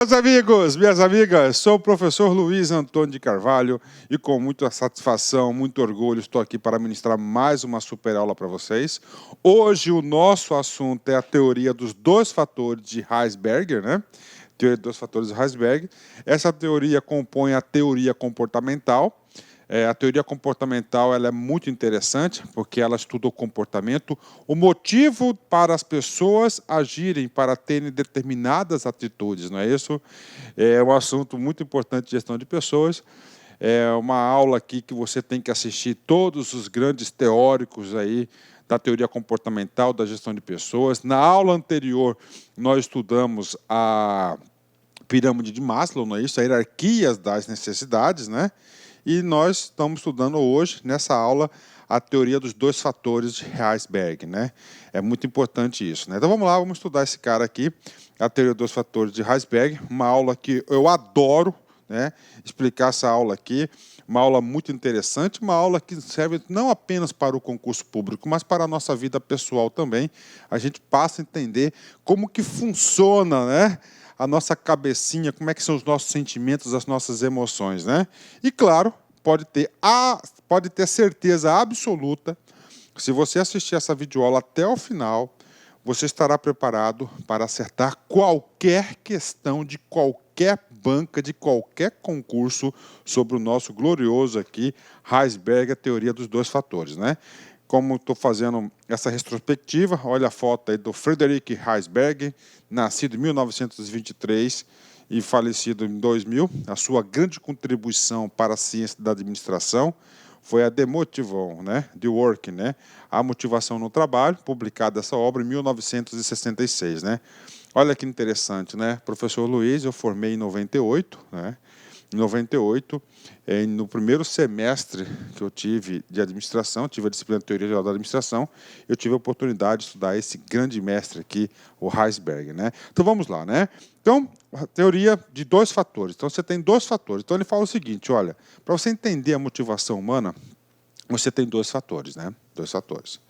Meus amigos, minhas amigas, sou o professor Luiz Antônio de Carvalho e com muita satisfação, muito orgulho, estou aqui para ministrar mais uma super aula para vocês. Hoje o nosso assunto é a teoria dos dois fatores de Heisberger, né? Teoria dos dois fatores de Heisberger. Essa teoria compõe a teoria comportamental. A teoria comportamental ela é muito interessante, porque ela estuda o comportamento, o motivo para as pessoas agirem, para terem determinadas atitudes, não é isso? É um assunto muito importante de gestão de pessoas. É uma aula aqui que você tem que assistir todos os grandes teóricos aí da teoria comportamental, da gestão de pessoas. Na aula anterior, nós estudamos a pirâmide de Maslow, não é isso? A hierarquia das necessidades, né? E nós estamos estudando hoje, nessa aula, a teoria dos dois fatores de Heisberger, né? É muito importante isso, né? Então vamos lá, vamos estudar esse cara aqui, a teoria dos dois fatores de Heisberger, uma aula que eu adoro, né? Explicar essa aula aqui, uma aula muito interessante, uma aula que serve não apenas para o concurso público, mas para a nossa vida pessoal também. A gente passa a entender como que funciona, né? A nossa cabecinha, como é que são os nossos sentimentos, as nossas emoções, né? E claro, pode ter certeza absoluta, se você assistir essa videoaula até o final, você estará preparado para acertar qualquer questão de qualquer banca, de qualquer concurso sobre o nosso glorioso aqui, Heisberger, a teoria dos dois fatores, né? Como estou fazendo essa retrospectiva, olha a foto aí do Frederick Heisberger, nascido em 1923 e falecido em 2000. A sua grande contribuição para a ciência da administração foi a The Motivation, né? The Work, né? A motivação no trabalho, publicada essa obra em 1966, né? Olha que interessante, né? Professor Luiz, eu formei em 98, né? Em 98, no primeiro semestre que eu tive de administração, tive a disciplina de Teoria Geral da Administração, eu tive a oportunidade de estudar esse grande mestre aqui, o Heisberger, né? Então vamos lá, né? Então, a teoria de dois fatores. Então você tem dois fatores. Então ele fala o seguinte, olha, para você entender a motivação humana, você tem dois fatores, né? Dois fatores.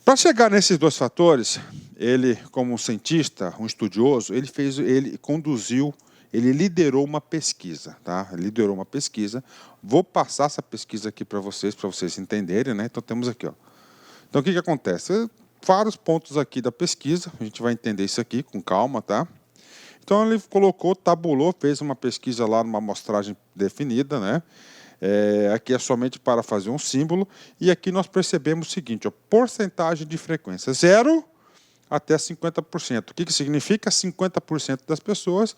Para chegar nesses dois fatores, ele, como um cientista, um estudioso, ele liderou uma pesquisa, tá? Ele liderou uma pesquisa. Vou passar essa pesquisa aqui para vocês entenderem, né? Então temos aqui, ó. Então o que acontece? Vários pontos aqui da pesquisa, a gente vai entender isso aqui com calma, tá? Então ele tabulou, fez uma pesquisa lá numa amostragem definida, né? Aqui é somente para fazer um símbolo, e aqui nós percebemos o seguinte, ó, porcentagem de frequência, 0 até 50%. O que significa? 50% das pessoas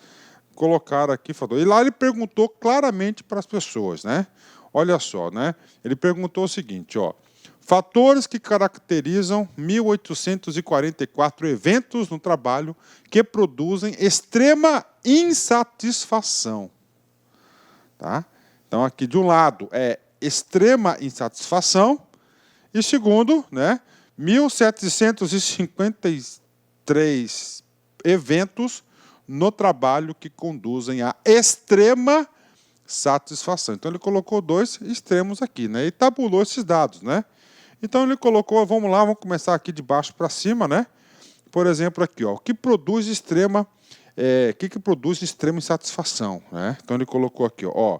colocaram aqui, falou. E lá ele perguntou claramente para as pessoas, né? Olha só, né? Ele perguntou o seguinte, ó, fatores que caracterizam 1.844 eventos no trabalho que produzem extrema insatisfação, tá? Então aqui de um lado é extrema insatisfação e segundo, né, 1.753 eventos no trabalho que conduzem a extrema satisfação. Então ele colocou dois extremos aqui, né? E tabulou esses dados, né? Então ele colocou, vamos lá, vamos começar aqui de baixo para cima, né? Por exemplo, aqui, ó, o que produz extrema insatisfação, né? Então ele colocou aqui, ó,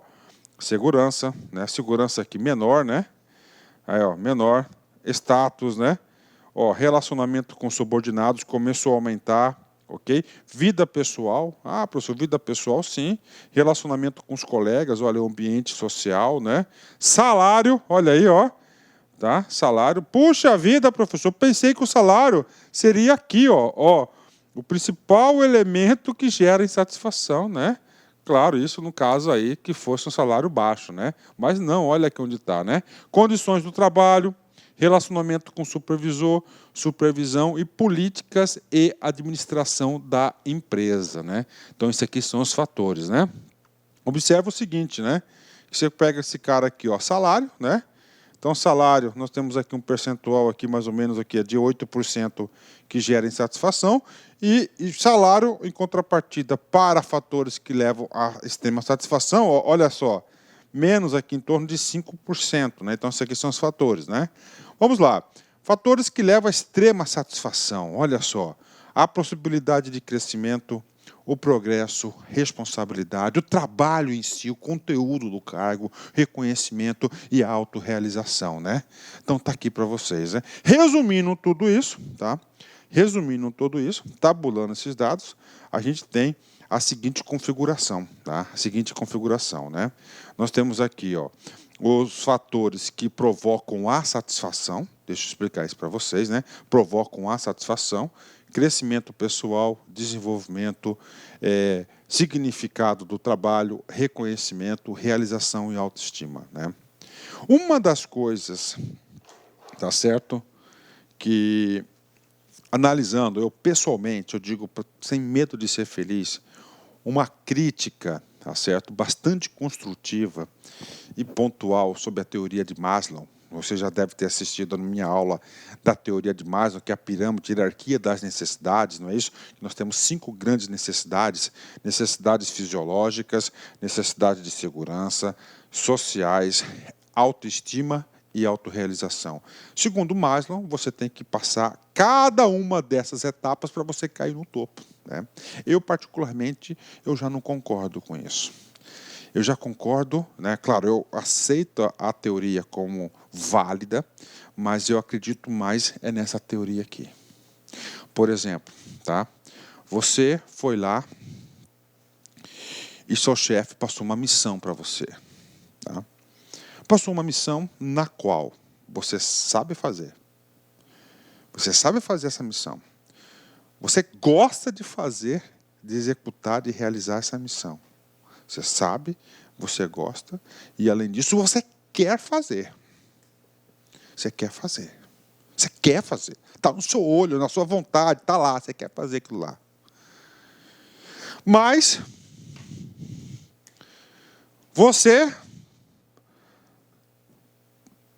segurança, né? Segurança aqui menor, né? Aí, ó, menor, status, né? Ó, relacionamento com subordinados começou a aumentar, ok? Vida pessoal, professor, vida pessoal, sim. Relacionamento com os colegas, olha, o ambiente social, né? Salário, olha aí, ó, tá? Salário, puxa vida, professor, pensei que o salário seria aqui, ó, o principal elemento que gera insatisfação, né? Claro, isso no caso aí que fosse um salário baixo, né? Mas não, olha aqui onde está, né? Condições do trabalho, relacionamento com supervisor, supervisão e políticas e administração da empresa, né? Então, isso aqui são os fatores, né? Observa o seguinte, né? Você pega esse cara aqui, ó, salário, né? Então, salário, nós temos aqui um percentual aqui, mais ou menos aqui, de 8% que gera insatisfação, e salário em contrapartida para fatores que levam à extrema satisfação, ó, olha só, menos aqui em torno de 5%, né? Então, esses aqui são os fatores, né? Vamos lá. Fatores que levam à extrema satisfação, olha só, a possibilidade de crescimento, o progresso, responsabilidade, o trabalho em si, o conteúdo do cargo, reconhecimento e a autorrealização, né? Então está aqui para vocês, né? Resumindo tudo isso, tá? Resumindo tudo isso, tabulando esses dados, a gente tem a seguinte configuração, tá? A seguinte configuração, né? Nós temos aqui, ó, os fatores que provocam a satisfação, deixa eu explicar isso para vocês, né? Provocam a satisfação, crescimento pessoal, desenvolvimento, significado do trabalho, reconhecimento, realização e autoestima, né? Uma das coisas, tá certo, que analisando, eu pessoalmente, eu digo sem medo de ser feliz, uma crítica, tá certo, bastante construtiva e pontual sobre a teoria de Maslow. Você já deve ter assistido na minha aula da teoria de Maslow, que é a pirâmide, hierarquia das necessidades, não é isso? Nós temos 5 grandes necessidades: necessidades fisiológicas, necessidade de segurança, sociais, autoestima e autorrealização. Segundo Maslow, você tem que passar cada uma dessas etapas para você cair no topo, né? Eu, particularmente, eu já não concordo com isso. Eu já concordo, né? Claro, eu aceito a teoria como válida, mas eu acredito mais nessa teoria aqui. Por exemplo, tá? Você foi lá e seu chefe passou uma missão para você, tá? Passou uma missão na qual você sabe fazer. Você sabe fazer essa missão. Você gosta de fazer, de executar, de realizar essa missão. Você sabe, você gosta, e além disso, você quer fazer. Você quer fazer. Você quer fazer. Está no seu olho, na sua vontade, está lá, você quer fazer aquilo lá. Mas, você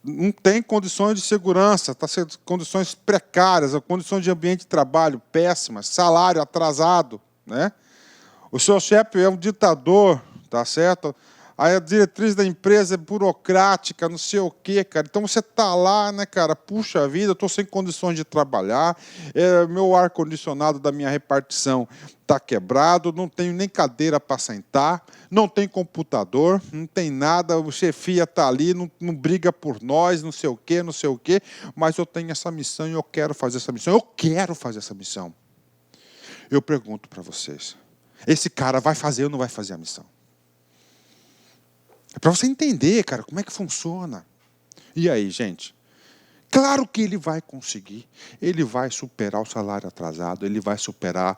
não tem condições de segurança, está sendo condições precárias, condições de ambiente de trabalho péssimas, salário atrasado, né? O seu chefe é um ditador, tá certo? Aí a diretriz da empresa é burocrática, não sei o quê, cara. Então você tá lá, né, cara? Puxa vida, eu estou sem condições de trabalhar, meu ar-condicionado da minha repartição está quebrado, não tenho nem cadeira para sentar, não tem computador, não tem nada, o chefia está ali, não briga por nós, não sei o quê, mas eu tenho essa missão e eu quero fazer essa missão. Eu quero fazer essa missão. Eu pergunto para vocês, esse cara vai fazer ou não vai fazer a missão? É para você entender, cara, como é que funciona. E aí, gente? Claro que ele vai conseguir. Ele vai superar o salário atrasado, ele vai superar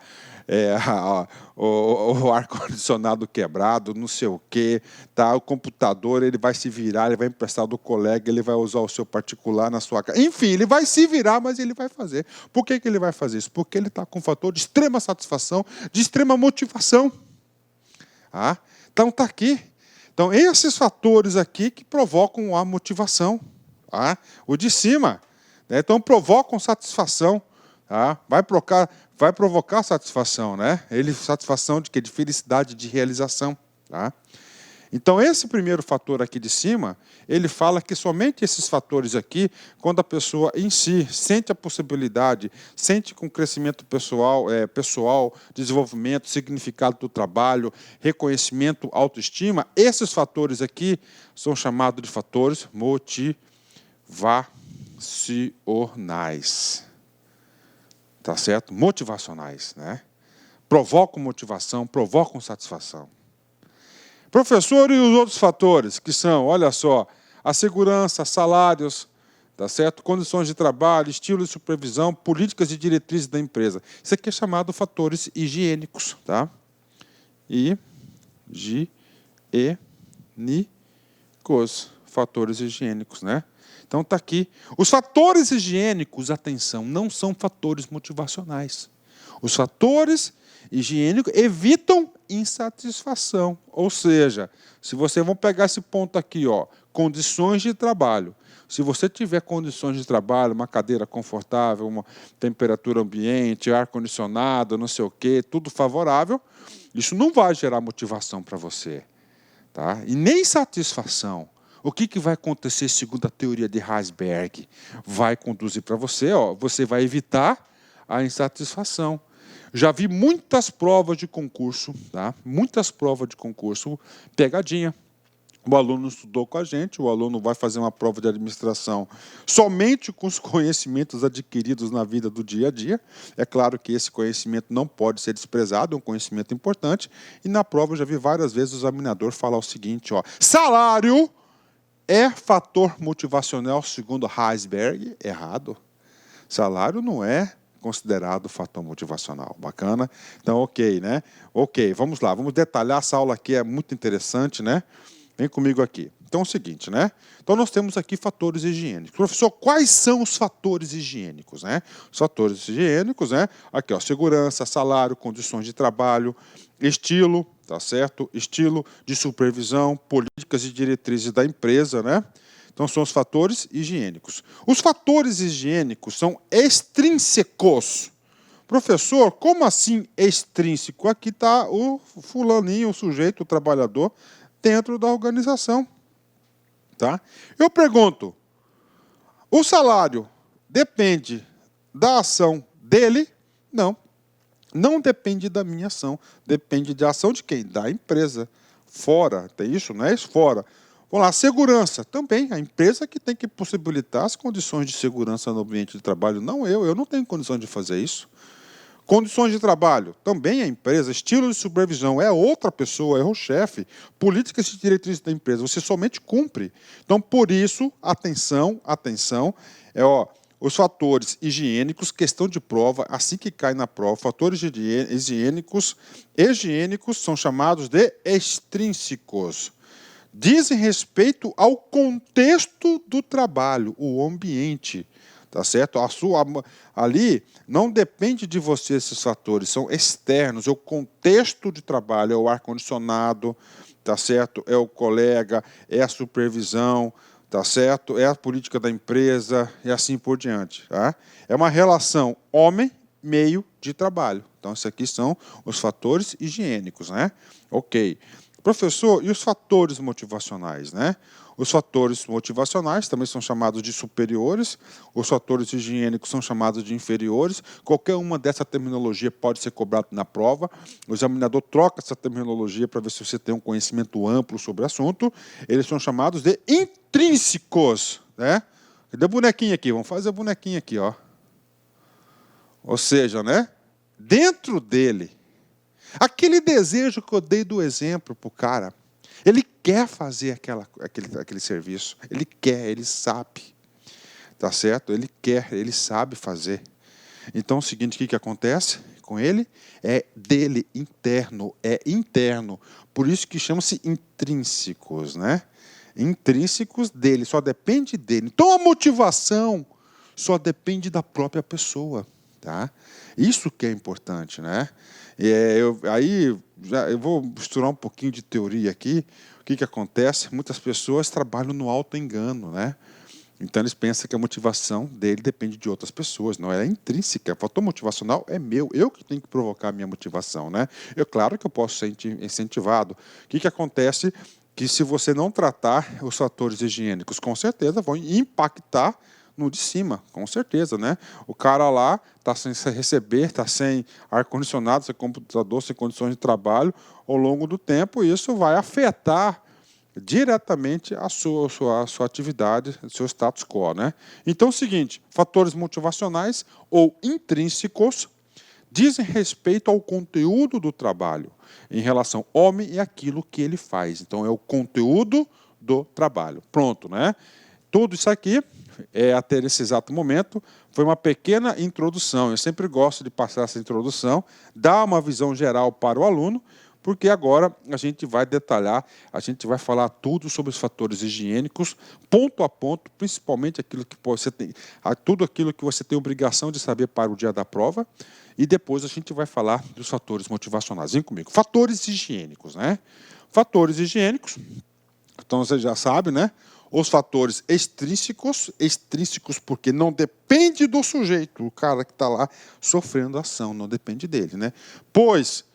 o ar-condicionado quebrado, não sei o quê. Tá? O computador, ele vai se virar, ele vai emprestar do colega, ele vai usar o seu particular na sua casa. Enfim, ele vai se virar, mas ele vai fazer. Por que ele vai fazer isso? Porque ele está com um fator de extrema satisfação, de extrema motivação. Ah, então está aqui. Então, esses fatores aqui que provocam a motivação. Tá? O de cima, né? Então, provocam satisfação. Tá? Vai provocar satisfação, né? Satisfação de quê? De felicidade, de realização. Tá? Então, esse primeiro fator aqui de cima, ele fala que somente esses fatores aqui, quando a pessoa em si sente a possibilidade, sente com crescimento pessoal, desenvolvimento, significado do trabalho, reconhecimento, autoestima, esses fatores aqui são chamados de fatores motivacionais. Tá certo? Motivacionais, né? Provocam motivação, provocam satisfação. Professor, e os outros fatores, que são, olha só, a segurança, salários, tá certo? Condições de trabalho, estilo de supervisão, políticas e diretrizes da empresa. Isso aqui é chamado fatores higiênicos, tá? Fatores higiênicos, né? Então está aqui. Os fatores higiênicos, atenção, não são fatores motivacionais. Os fatores higiênicos evitam insatisfação. Ou seja, se você vamos pegar esse ponto aqui, ó, condições de trabalho. Se você tiver condições de trabalho, uma cadeira confortável, uma temperatura ambiente, ar-condicionado, não sei o quê, tudo favorável, isso não vai gerar motivação para você. Tá? E nem satisfação. O que vai acontecer segundo a teoria de Herzberg? Vai conduzir para você, ó, você vai evitar a insatisfação. Já vi muitas provas de concurso, tá? Muitas provas de concurso, pegadinha. O aluno estudou com a gente, o aluno vai fazer uma prova de administração somente com os conhecimentos adquiridos na vida do dia a dia. É claro que esse conhecimento não pode ser desprezado, é um conhecimento importante. E na prova eu já vi várias vezes o examinador falar o seguinte, ó, salário é fator motivacional segundo Heisberg? Errado. Salário não é considerado fator motivacional. Bacana? Então, ok, né? Ok, vamos lá, vamos detalhar essa aula aqui, é muito interessante, né? Vem comigo aqui. Então é o seguinte, né? Então nós temos aqui fatores higiênicos. Professor, quais são os fatores higiênicos, né? Os fatores higiênicos, né? Aqui, ó, segurança, salário, condições de trabalho, estilo, tá certo? Estilo de supervisão, políticas e diretrizes da empresa, né? Então são os fatores higiênicos. Os fatores higiênicos são extrínsecos. Professor, como assim extrínseco? Aqui está o fulaninho, o sujeito, o trabalhador, dentro da organização. Tá? Eu pergunto, o salário depende da ação dele? Não. Não depende da minha ação. Depende da ação de quem? Da empresa. Fora, tem isso, não é isso? Fora. Vamos lá, segurança. Também, a empresa que tem que possibilitar as condições de segurança no ambiente de trabalho. Não eu não tenho condição de fazer isso. Condições de trabalho, também a empresa. Estilo de supervisão, é outra pessoa, é o chefe. Políticas e diretrizes da empresa, você somente cumpre. Então, por isso, atenção, os fatores higiênicos, questão de prova, assim que cai na prova, fatores higiênicos são chamados de extrínsecos. Dizem respeito ao contexto do trabalho, o ambiente. Tá certo? Ali não depende de você esses fatores, são externos, é o contexto de trabalho, é o ar-condicionado, tá certo? É o colega, é a supervisão, tá certo? É a política da empresa e assim por diante. Tá? É uma relação homem-meio de trabalho. Então, esses aqui são os fatores higiênicos, né? Ok. Professor, e os fatores motivacionais, né? Os fatores motivacionais também são chamados de superiores, os fatores higiênicos são chamados de inferiores. Qualquer uma dessa terminologia pode ser cobrada na prova. O examinador troca essa terminologia para ver se você tem um conhecimento amplo sobre o assunto. Eles são chamados de intrínsecos, né? Cadê o bonequinho aqui? Vamos fazer o bonequinho aqui, ó. Ou seja, né? Dentro dele, aquele desejo que eu dei do exemplo para o cara, ele quer fazer aquele serviço, ele quer, ele sabe, tá certo? Ele quer, ele sabe fazer. Então, é o seguinte, o que acontece com ele? É dele, interno, é interno. Por isso que chama-se intrínsecos, né? Intrínsecos dele, só depende dele. Então, a motivação só depende da própria pessoa, tá? Isso que é importante, né? Eu vou misturar um pouquinho de teoria aqui. O que acontece? Muitas pessoas trabalham no auto-engano, né? Então eles pensam que a motivação dele depende de outras pessoas, não é intrínseca. O fator motivacional é meu, eu que tenho que provocar a minha motivação, né? Claro que eu posso ser incentivado. O que acontece? Que se você não tratar os fatores higiênicos, com certeza vão impactar no de cima, com certeza, né? O cara lá está sem receber, está sem ar-condicionado, sem computador, sem condições de trabalho ao longo do tempo, e isso vai afetar diretamente a sua atividade, o seu status quo, né? Então é o seguinte, fatores motivacionais ou intrínsecos dizem respeito ao conteúdo do trabalho, em relação ao homem e aquilo que ele faz. Então é o conteúdo do trabalho. Pronto, né? Tudo isso aqui, até nesse exato momento, foi uma pequena introdução. Eu sempre gosto de passar essa introdução, dar uma visão geral para o aluno, porque agora a gente vai detalhar, a gente vai falar tudo sobre os fatores higiênicos, ponto a ponto, principalmente aquilo que você tem, tudo aquilo que você tem obrigação de saber para o dia da prova, e depois a gente vai falar dos fatores motivacionais. Vem comigo. Fatores higiênicos, né? Fatores higiênicos, então você já sabe, né? Os fatores extrínsecos porque não depende do sujeito, o cara que está lá sofrendo a ação, não depende dele, né? Pois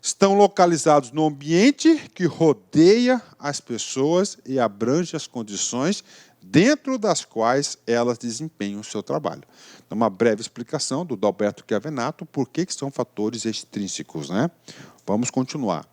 estão localizados no ambiente que rodeia as pessoas e abrange as condições dentro das quais elas desempenham o seu trabalho. Então, uma breve explicação do Dalberto Chiavenato, por que são fatores extrínsecos, né? Vamos continuar.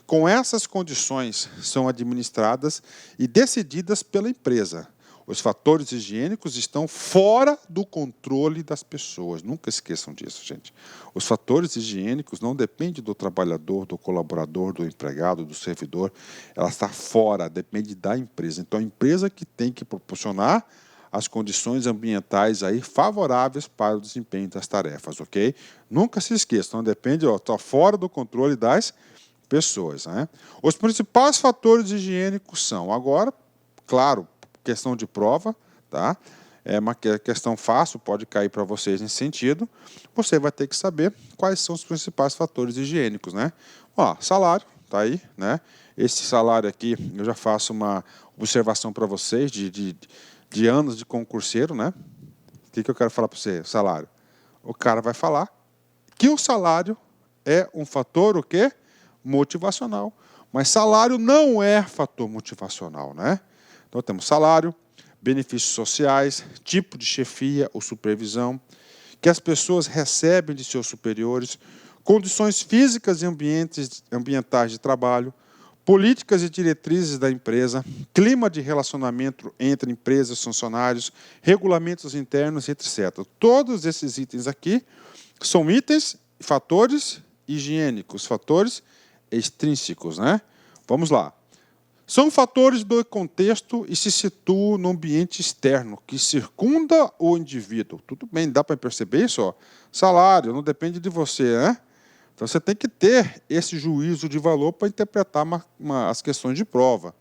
Com essas condições são administradas e decididas pela empresa. Os fatores higiênicos estão fora do controle das pessoas. Nunca esqueçam disso, gente. Os fatores higiênicos não dependem do trabalhador, do colaborador, do empregado, do servidor. Ela está fora, depende da empresa. Então, a empresa que tem que proporcionar as condições ambientais aí favoráveis para o desempenho das tarefas, ok? Nunca se esqueçam, não depende, está fora do controle das pessoas, né? Os principais fatores higiênicos são, agora, claro, questão de prova, tá? É uma questão fácil, pode cair para vocês nesse sentido. Você vai ter que saber quais são os principais fatores higiênicos, né? Ó, salário, tá aí, né? Esse salário aqui, eu já faço uma observação para vocês de anos de concurseiro, né? O que eu quero falar para você? Salário. O cara vai falar que o salário é um fator, o quê? Motivacional. Mas salário não é fator motivacional, né? Então, temos salário, benefícios sociais, tipo de chefia ou supervisão, que as pessoas recebem de seus superiores, condições físicas e ambientais de trabalho, políticas e diretrizes da empresa, clima de relacionamento entre empresas e funcionários, regulamentos internos, etc. Todos esses itens aqui são itens, fatores higiênicos, fatores extrínsecos, né? Vamos lá. São fatores do contexto e se situam no ambiente externo, que circunda o indivíduo. Tudo bem, dá para perceber isso? Ó? Salário não depende de você, né? Então, você tem que ter esse juízo de valor para interpretar as questões de prova.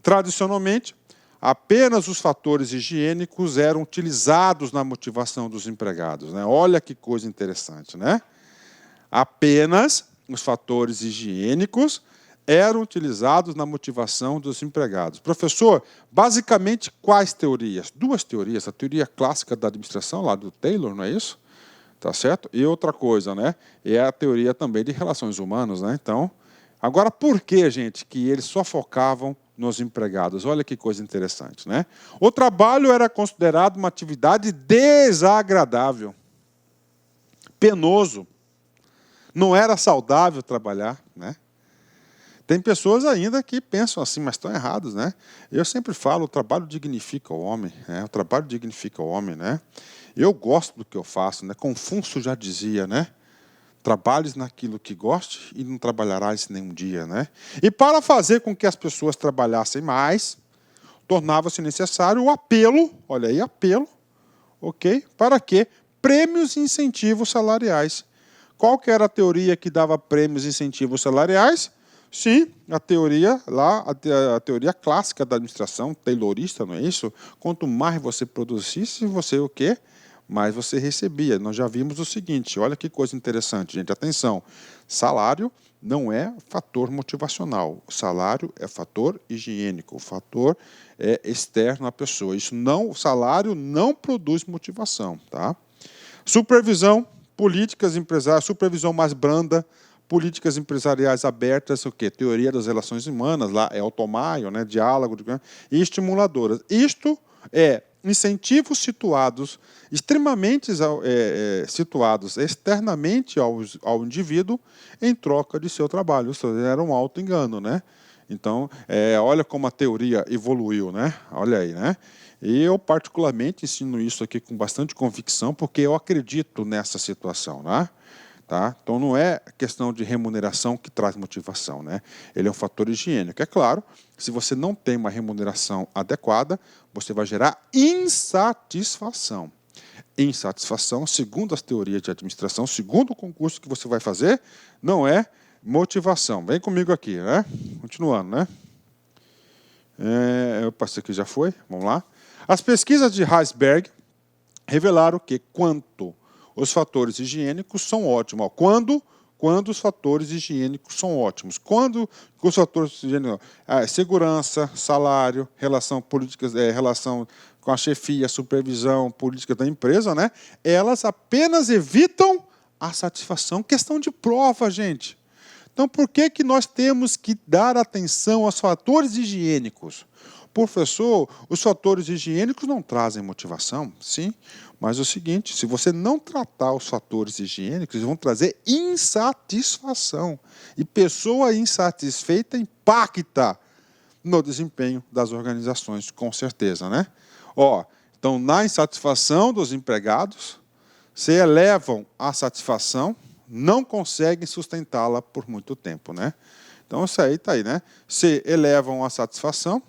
Tradicionalmente, apenas os fatores higiênicos eram utilizados na motivação dos empregados, né? Olha que coisa interessante, né? Apenas os fatores higiênicos eram utilizados na motivação dos empregados. Professor, basicamente quais teorias? Duas teorias. A teoria clássica da administração, lá do Taylor, não é isso? Tá certo? E outra coisa, né? É a teoria também de relações humanas, né? Então, agora por que, gente, que eles só focavam nos empregados? Olha que coisa interessante, né? O trabalho era considerado uma atividade desagradável, penoso. Não era saudável trabalhar, né? Tem pessoas ainda que pensam assim, mas estão errados, né? Eu sempre falo, o trabalho dignifica o homem, né? O trabalho dignifica o homem, né? Eu gosto do que eu faço, né? Confúcio já dizia, né? Trabalhes naquilo que goste e não trabalharás nenhum dia, né? E para fazer com que as pessoas trabalhassem mais, tornava-se necessário o apelo, olha aí, apelo, ok? Para quê? Prêmios e incentivos salariais. Qual que era a teoria que dava prêmios e incentivos salariais? Sim, a teoria lá, a teoria clássica da administração, taylorista, não é isso? Quanto mais você produzisse, você o quê? Mais você recebia. Nós já vimos o seguinte, olha que coisa interessante, gente, atenção. Salário não é fator motivacional. O salário é fator higiênico, o fator é externo à pessoa. Isso não, o salário não produz motivação, tá? Supervisão, políticas empresariais, supervisão mais branda, políticas empresariais abertas, o quê? Teoria das relações humanas, lá é Otto-Meyer, né? Diálogo, e estimuladoras. Isto é incentivos situados, extremamente situados externamente ao indivíduo em troca de seu trabalho. Isso era um auto-engano, né? Então, olha como a teoria evoluiu, né? Olha aí, né? E eu, particularmente, ensino isso aqui com bastante convicção, porque eu acredito nessa situação, né? Tá? Então, não é questão de remuneração que traz motivação, né? Ele é um fator higiênico. É claro, se você não tem uma remuneração adequada, você vai gerar insatisfação. Insatisfação, segundo as teorias de administração, segundo o concurso que você vai fazer, não é motivação. Vem comigo aqui, né? Continuando, né? Eu passei aqui, já foi? Vamos lá. As pesquisas de Heisberg revelaram que quanto os fatores higiênicos são ótimos. Quando os fatores higiênicos são ótimos. Quando os fatores higiênicos... segurança, salário, relação políticas, relação com a chefia, supervisão, política da empresa, né? Elas apenas evitam a satisfação. Questão de prova, gente. Então, por que nós temos que dar atenção aos fatores higiênicos? Professor, os fatores higiênicos não trazem motivação? Sim, mas é o seguinte, se você não tratar os fatores higiênicos, eles vão trazer insatisfação. E pessoa insatisfeita impacta no desempenho das organizações, com certeza, né? Então, na insatisfação dos empregados, se elevam a satisfação, não conseguem sustentá-la por muito tempo, né? Então, isso aí está aí, né? Se elevam a satisfação,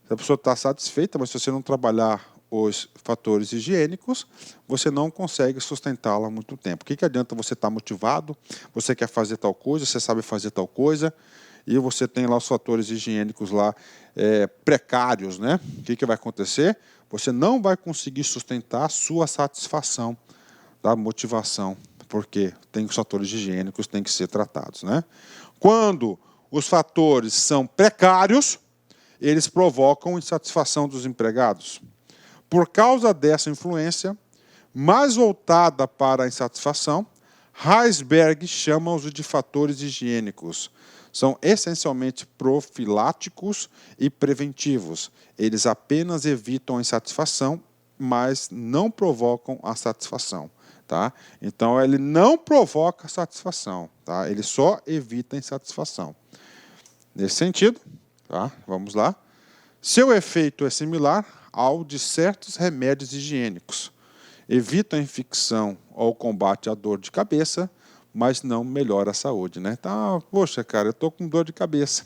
a pessoa está satisfeita, mas se você não trabalhar os fatores higiênicos, você não consegue sustentá-la muito tempo. O que adianta você estar motivado, você quer fazer tal coisa, você sabe fazer tal coisa, e você tem lá os fatores higiênicos lá precários, né? O que vai acontecer? Você não vai conseguir sustentar a sua satisfação da motivação, porque os fatores higiênicos têm que ser tratados, né? Quando os fatores são precários, eles provocam insatisfação dos empregados. Por causa dessa influência, mais voltada para a insatisfação, Heisberg chama-os de fatores higiênicos. São essencialmente profiláticos e preventivos. Eles apenas evitam a insatisfação, mas não provocam a satisfação. Tá? Então, ele não provoca satisfação. Tá? Ele só evita a insatisfação. Nesse sentido, tá? Vamos lá. Seu efeito é similar ao de certos remédios higiênicos. Evitam a infecção ou combate à dor de cabeça, mas não melhora a saúde, né? Então, poxa, cara, eu estou com dor de cabeça.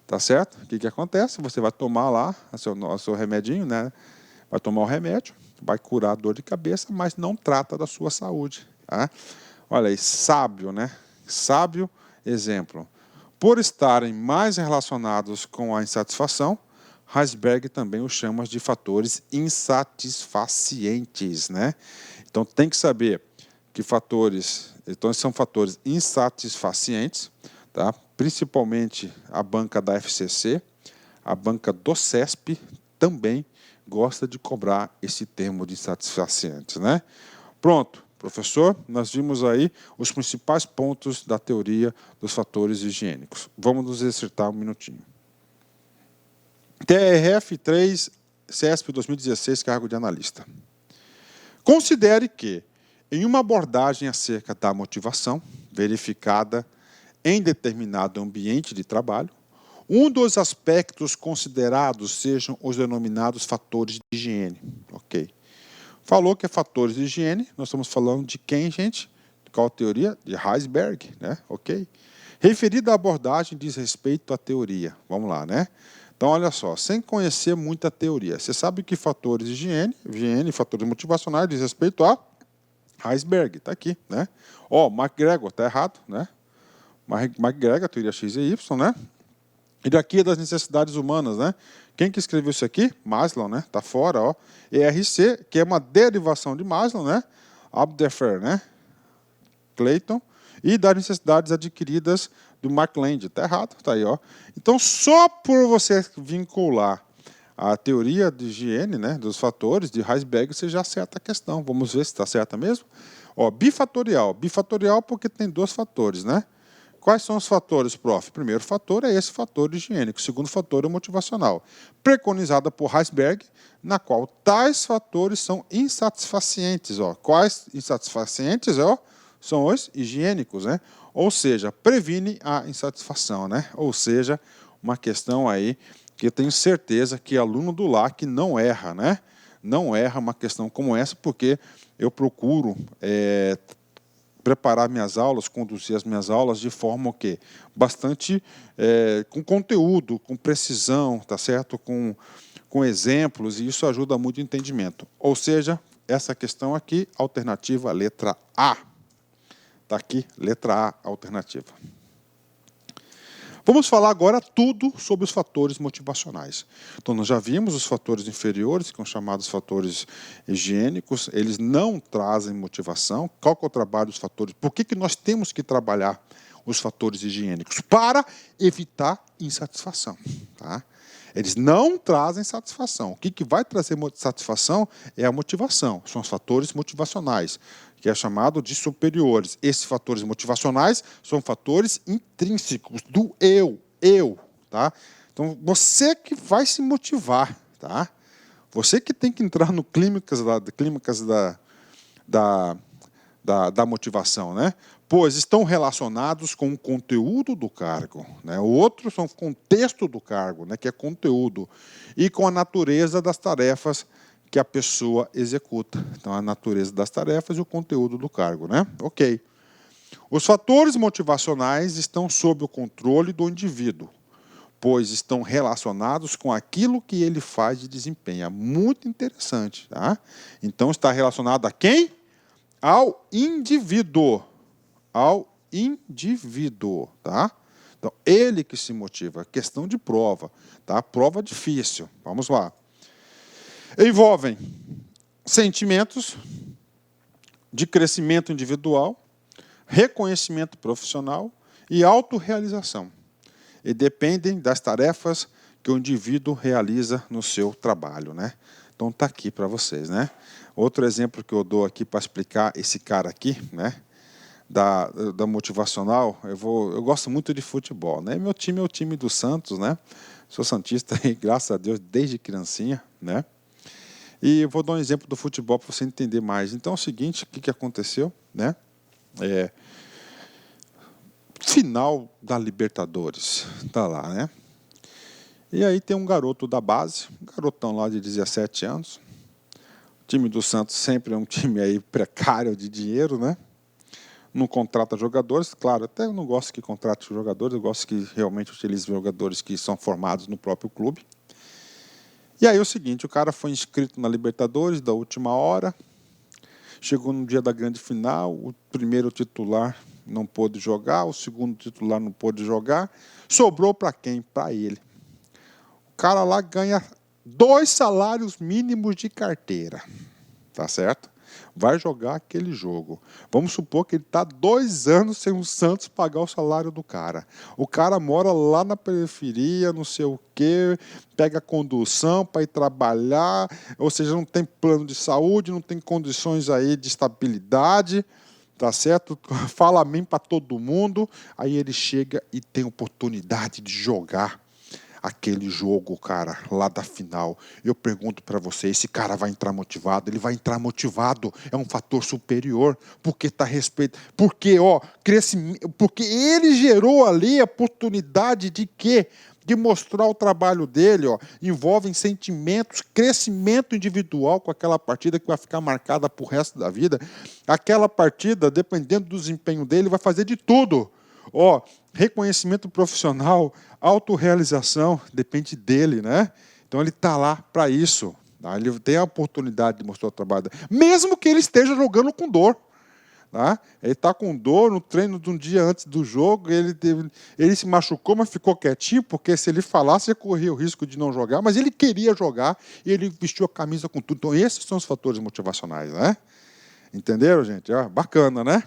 Tá certo? O que acontece? Você vai tomar lá o seu remedinho, né? Vai tomar o remédio, vai curar a dor de cabeça, mas não trata da sua saúde. Tá? Olha aí, sábio, né? Sábio exemplo. Por estarem mais relacionados com a insatisfação, Heisberg também os chama de fatores insatisfacientes, né? Então, tem que saber que são fatores insatisfacientes, tá? Principalmente a banca da FCC, a banca do CESP também gosta de cobrar esse termo de insatisfacientes, né? Pronto, professor, nós vimos aí os principais pontos da teoria dos fatores higiênicos. Vamos nos exercitar um minutinho. TRF 3, CESP 2016, cargo de analista. Considere que, em uma abordagem acerca da motivação, verificada em determinado ambiente de trabalho, um dos aspectos considerados sejam os denominados fatores de higiene. Ok. Falou que é fatores de higiene, nós estamos falando de quem, gente? Qual a teoria? De Heisberg, né? Ok. Referida à abordagem diz respeito à teoria. Vamos lá, né? Então, olha só, sem conhecer muita teoria, você sabe que fatores de higiene e fatores motivacionais diz respeito a Heisberg, está aqui, né? McGregor, está errado, né? McGregor, teoria X e Y, né? E daqui é das necessidades humanas, né? Quem que escreveu isso aqui? Maslow, né? Está fora, ó. ERC, que é uma derivação de Maslow, né? Abdefer, né? Clayton. E das necessidades adquiridas do Mark Land. Está errado, está aí, ó. Então, só por você vincular a teoria de higiene, né, dos fatores de Heisberg, você já acerta a questão. Vamos ver se está certa mesmo. Bifatorial. Bifatorial porque tem dois fatores, né? Quais são os fatores, prof? O primeiro fator é esse fator higiênico. O segundo fator é o motivacional. Preconizada por Heisberg, na qual tais fatores são insatisfacientes. Quais insatisfacientes? São os higiênicos, né? Ou seja, previne a insatisfação, né? Ou seja, uma questão aí que eu tenho certeza que aluno do LAC não erra, né? Não erra uma questão como essa, porque eu procuro preparar minhas aulas, conduzir as minhas aulas de forma o quê? Bastante com conteúdo, com precisão, tá certo? Com exemplos, e isso ajuda muito o entendimento. Ou seja, essa questão aqui, alternativa letra A. Está aqui, letra A, alternativa. Vamos falar agora tudo sobre os fatores motivacionais. Então, nós já vimos os fatores inferiores, que são chamados fatores higiênicos, eles não trazem motivação. Qual que é o trabalho dos fatores? Por que nós temos que trabalhar os fatores higiênicos? Para evitar insatisfação. Tá? Eles não trazem satisfação. O que vai trazer satisfação é a motivação, são os fatores motivacionais, que é chamado de superiores. Esses fatores motivacionais são fatores intrínsecos do eu. Tá? Então, você que vai se motivar, tá? Você que tem que entrar no clímax da motivação, né? Pois estão relacionados com o conteúdo do cargo, né? O outro são o contexto do cargo, né? Que é conteúdo, e com a natureza das tarefas que a pessoa executa. Então, a natureza das tarefas e o conteúdo do cargo, né? Ok. Os fatores motivacionais estão sob o controle do indivíduo, pois estão relacionados com aquilo que ele faz e desempenha. Muito interessante, tá? Então, está relacionado a quem? Ao indivíduo. Ao indivíduo, tá? Então, ele que se motiva. Questão de prova, tá? Prova difícil. Vamos lá. Envolvem sentimentos de crescimento individual, reconhecimento profissional e autorrealização. E dependem das tarefas que o indivíduo realiza no seu trabalho, né? Então está aqui para vocês, né? Outro exemplo que eu dou aqui para explicar esse cara aqui, né? Da motivacional, eu gosto muito de futebol, né? Meu time é o time do Santos, né? Sou santista e graças a Deus desde criancinha, né? E eu vou dar um exemplo do futebol para você entender mais. Então é o seguinte, o que aconteceu, né? Final da Libertadores, tá lá, né? E aí tem um garoto da base, um garotão lá de 17 anos. O time do Santos sempre é um time aí precário de dinheiro, né? Não contrata jogadores, claro, até eu não gosto que contrate jogadores, eu gosto que realmente utilize jogadores que são formados no próprio clube. E aí é o seguinte, o cara foi inscrito na Libertadores da última hora, chegou no dia da grande final, o primeiro titular não pôde jogar, o segundo titular não pôde jogar, sobrou para quem? Para ele. O cara lá ganha 2 salários mínimos de carteira, tá certo? Vai jogar aquele jogo. Vamos supor que ele está 2 anos sem o Santos pagar o salário do cara. O cara mora lá na periferia, não sei o quê, pega condução para ir trabalhar, ou seja, não tem plano de saúde, não tem condições aí de estabilidade, tá certo? Fala amém para todo mundo. Aí ele chega e tem oportunidade de jogar aquele jogo, cara, lá da final. Eu pergunto para você, esse cara vai entrar motivado? Ele vai entrar motivado, é um fator superior, porque tá respeito, porque, crescimento, porque ele gerou ali a oportunidade de quê? De mostrar o trabalho dele, envolvem sentimentos, crescimento individual com aquela partida que vai ficar marcada pro resto da vida. Aquela partida, dependendo do desempenho dele, vai fazer de tudo. Reconhecimento profissional, autorrealização, depende dele, né? Então ele está lá para isso. Tá? Ele tem a oportunidade de mostrar o trabalho dele, mesmo que ele esteja jogando com dor. Tá? Ele está com dor no treino de um dia antes do jogo, ele se machucou, mas ficou quietinho, porque se ele falasse, ele corria o risco de não jogar, mas ele queria jogar e ele vestiu a camisa com tudo. Então esses são os fatores motivacionais, né? Entenderam, gente? Bacana, né?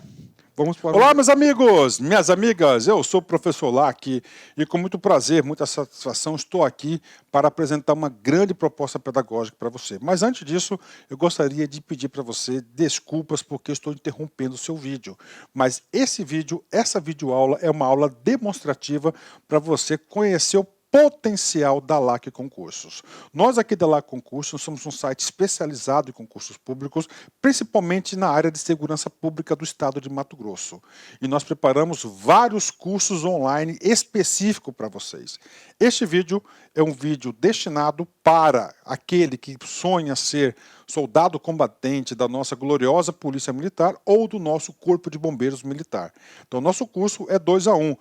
Vamos para Olá, meus amigos, minhas amigas, eu sou o professor Lac e com muito prazer, muita satisfação, estou aqui para apresentar uma grande proposta pedagógica para você. Mas antes disso, eu gostaria de pedir para você desculpas porque estou interrompendo o seu vídeo. Mas esse vídeo, essa videoaula é uma aula demonstrativa para você conhecer o potencial da LAC Concursos. Nós aqui da LAC Concursos somos um site especializado em concursos públicos, principalmente na área de segurança pública do estado de Mato Grosso. E nós preparamos vários cursos online específicos para vocês. Este vídeo é um vídeo destinado para aquele que sonha ser soldado combatente da nossa gloriosa Polícia Militar ou do nosso Corpo de Bombeiros Militar. Então, nosso curso é 2 a 1.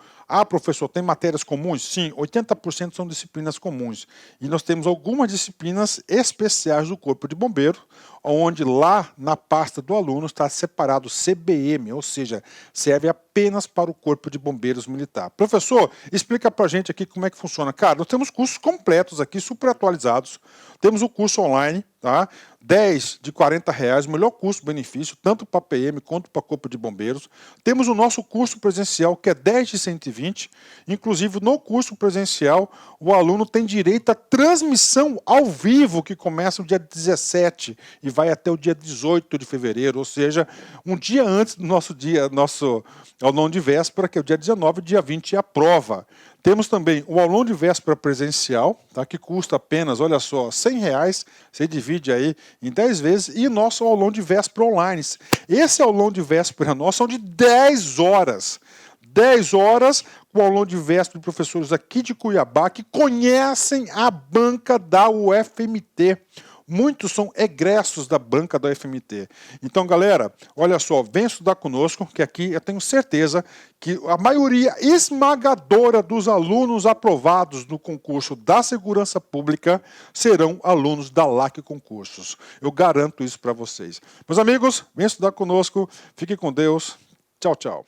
Professor, tem matérias comuns? Sim, 80% são disciplinas comuns. E nós temos algumas disciplinas especiais do Corpo de Bombeiros, onde lá na pasta do aluno está separado CBM, ou seja, serve apenas para o Corpo de Bombeiros Militar. Professor, explica para a gente aqui como é que funciona. Cara, nós temos cursos completos aqui, super atualizados. Temos o curso online, tá? 10 de R$40, melhor custo-benefício, tanto para PM quanto para Corpo de Bombeiros. Temos o nosso curso presencial, que é 10 de 120. Inclusive, no curso presencial, o aluno tem direito à transmissão ao vivo, que começa no dia 17 e vai até o dia 18 de fevereiro, ou seja, um dia antes do nosso dia, ao não de véspera, que é o dia 19, dia 20 é a prova. Temos também o aulão de véspera presencial, tá? Que custa apenas, olha só, R$100, você divide aí em 10 vezes, e nosso aulão de véspera online. Esse aulão de véspera nosso são de 10 horas. 10 horas com o aulão de véspera de professores aqui de Cuiabá que conhecem a banca da UFMT. Muitos são egressos da banca da UFMT. Então, galera, olha só, vem estudar conosco, que aqui eu tenho certeza que a maioria esmagadora dos alunos aprovados no concurso da Segurança Pública serão alunos da LAC Concursos. Eu garanto isso para vocês. Meus amigos, vem estudar conosco, fique com Deus. Tchau, tchau.